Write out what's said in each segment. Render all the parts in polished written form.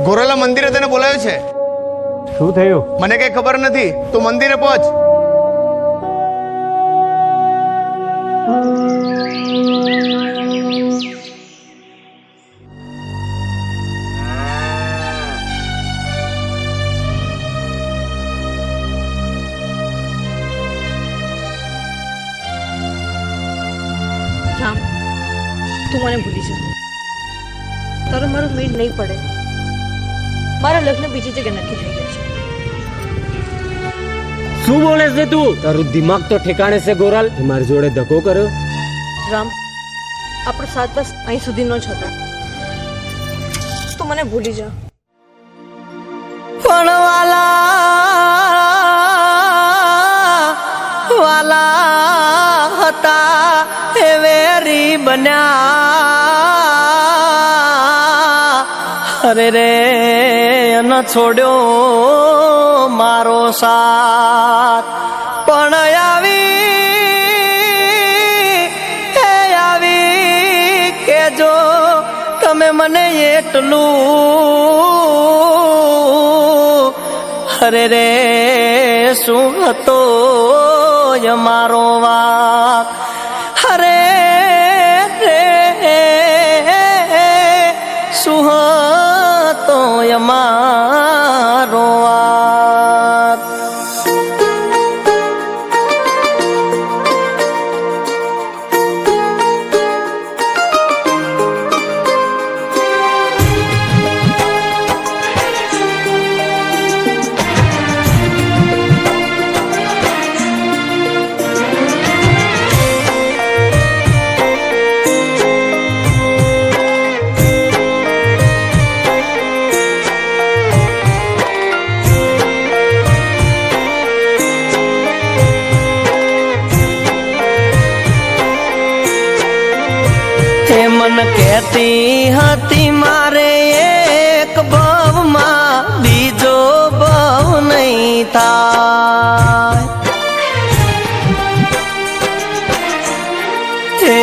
Gorilla મંદિરે તને બોલાવ્યો છે. શું થયું? મને કઈ ખબર નથી, તું મંદિરે પહોંચ. રામ, તું મને ભૂલી જા. તારો મારો મેળ નહીં પડે. મારા લગ્ન બીજી જગ્યાએ નક્કી થઈ ગયા છે. શું બોલે છે તું? તારું દિમાગ તો ઠેકાણે છે ગોરાલ. મારી જોડે ધક્કો કર્યો. રામ, આપણો સાથ બસ અહીં સુધીનો જ હતો. તું મને ભૂલી જા. પણ વાલા હતા એ વેરી બન્યા. અરે રે ન છોડ્યો મારો સાથ. પણ આવી કેજો તમે મને એટલું. અરે રે શું હતો અમારો વાક. અરે રે શું હતો અમારો વાક. મન કહેતી હતી મારે એક ભવમાં બીજો ભવ નહીં થાય. એ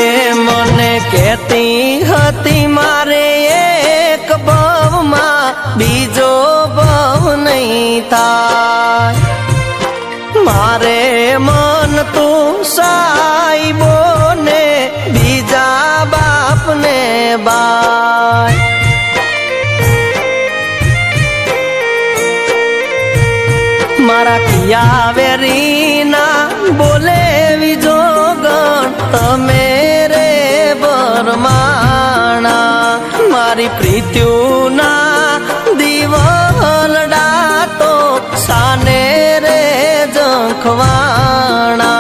મને કહેતી હતી મારે એક ભવમાં બીજો ભવ નહીં થાય. મારે મન તું સાઈબો ને બીજા બાપને બાય. મારા કિયા વેરીના બોલે વિજો ગણ તમે રે બરમાણા. મારી પ્રીત્યુના દિવલડા તો સાને રે જંખવાણા.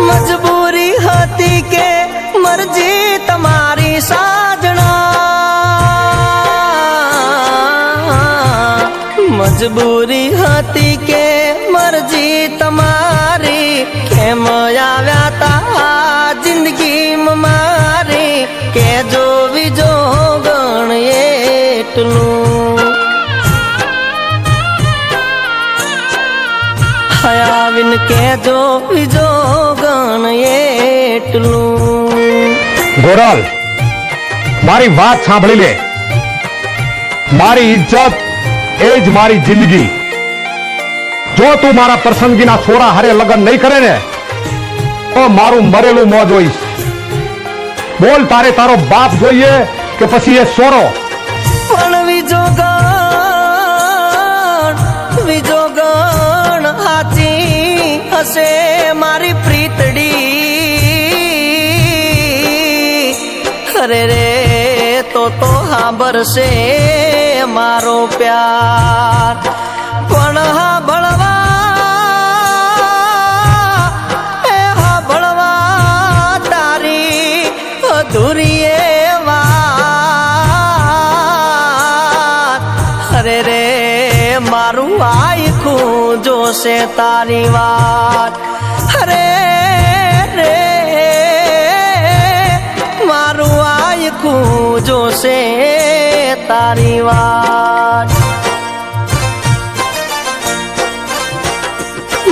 મજબૂરી હતી કે મરજી તમારી સાજણા. મજબૂરી હતી કે મરજી તમારી. કેમ આવ્યા તા જિંદગીમાં મારી કે જો વિજો ગણ એટલું. આવીને કેજો બીજો ગણ એટલું. ગોરાલ, મારી વાત સાંભળી લે. મારી ઇજ્જત એ જ મારી જિંદગી. જો તું મારા પસંદગીના છોરા હારે લગ્ન નહીં કરે ને તો મારું મરેલું મોં જોઈશ. બોલ, તારે તારો બાપ જોઈએ કે પછી એ સોરો? પણ બીજો ગણ હાચી હશે મારી પ્રીતડી. અરે રે તો હાંભળશે મારો પ્યાર. પણ હાંભળવા તારી અધૂરી વાત. અરે રે મારું આખું જોશે તારી વાત. અરે રે મારું આખું જોશે તારી વાત.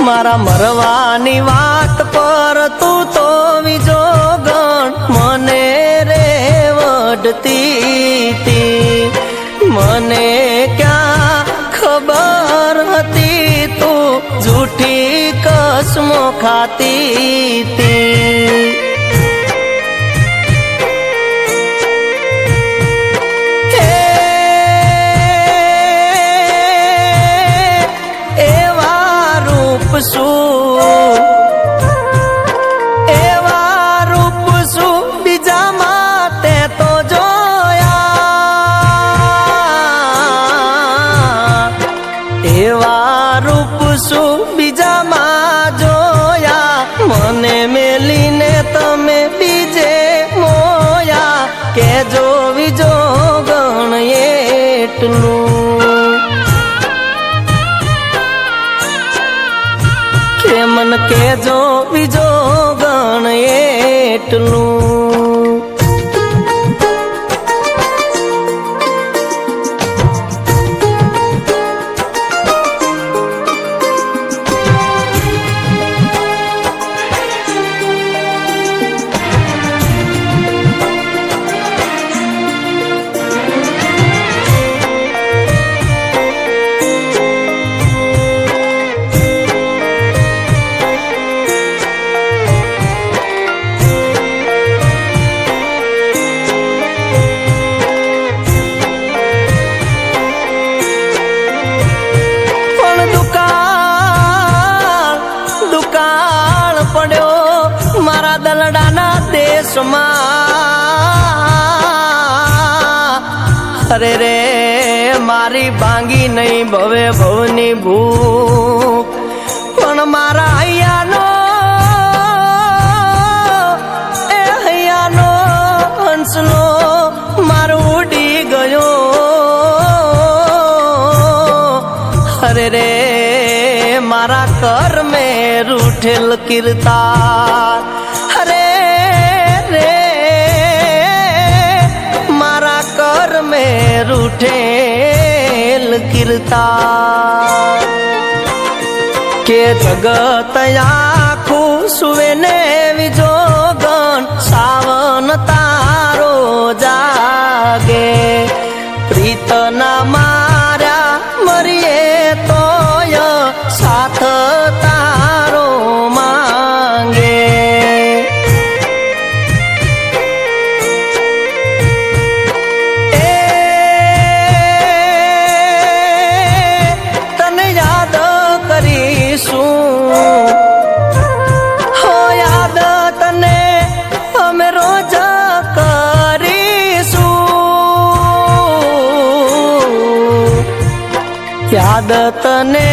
મારા મરવાની વાત પર તું તો વિજો ગણ મને રે વઢતી તી. મને ક્યાં ખબર હતી તું જૂઠી કસમો ખાતી તી. એવા રૂપ શું બીજા માટે તો જોયા. એવા રૂપ શું બીજામાં જોયા. મને મેલીને તમે બીજે મોયા. કે જો વિજો ગણ એટલું મન કેજો બીજો ગણ એટલું. દલડાના દેશમાં અરે રે મારી ભાંગી નહીં ભવે ભવની ભૂખ. પણ મારા હૈયાનો હંસલો મારું ઉડી ગયો. અરે રે મારા કર મેં રૂઠેલ કીર્તાર. અરે રે મારા કર મેં રૂઠેલ કીર્તાર. કે જગત આખું સુવે ને વિજો ગણ સાવન તારો જાગે. પ્રીતના માર્યા મરીએ તોય સાથ તારો માંગે. તને યાદ કરીશું હો યાદ તને અમે રોજ કરીશું. યાદ તને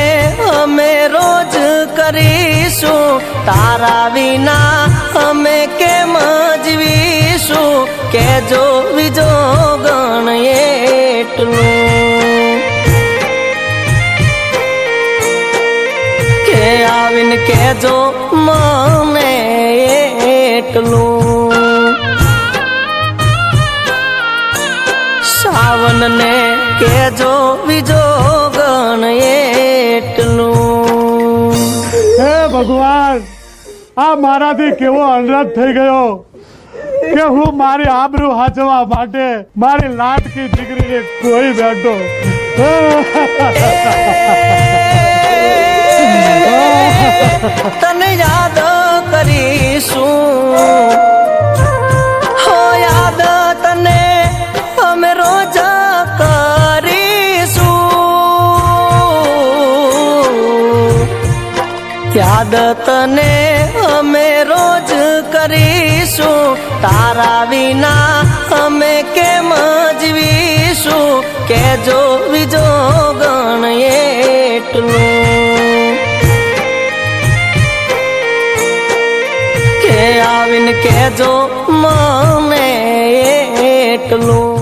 અમે રોજ કરીશું. તારા વિના અમે કેમ જીવીશું. કે જો વિજો ગણ એટલું કે આવીને કેજો મને એટલું. સાવન ને કેજો વિજો ગણ એટલું. હે ભગવાન, આ મારાથી કેવો અનરાધ થઈ ગયો કે હું મારી આબરૂ હાચવા માટે મારી લાટકી દીકરીને કોઈ બેઠો. તને યાદ કરીશું હો યાદ તને અમે રોજ કરીશું. યાદ તને અમે રોજ કરીશું. તારા વિના અમે કેમ જીવીશું. કે જો વિજો ગણ એટલું કે આવીને કેજો મને એટલું.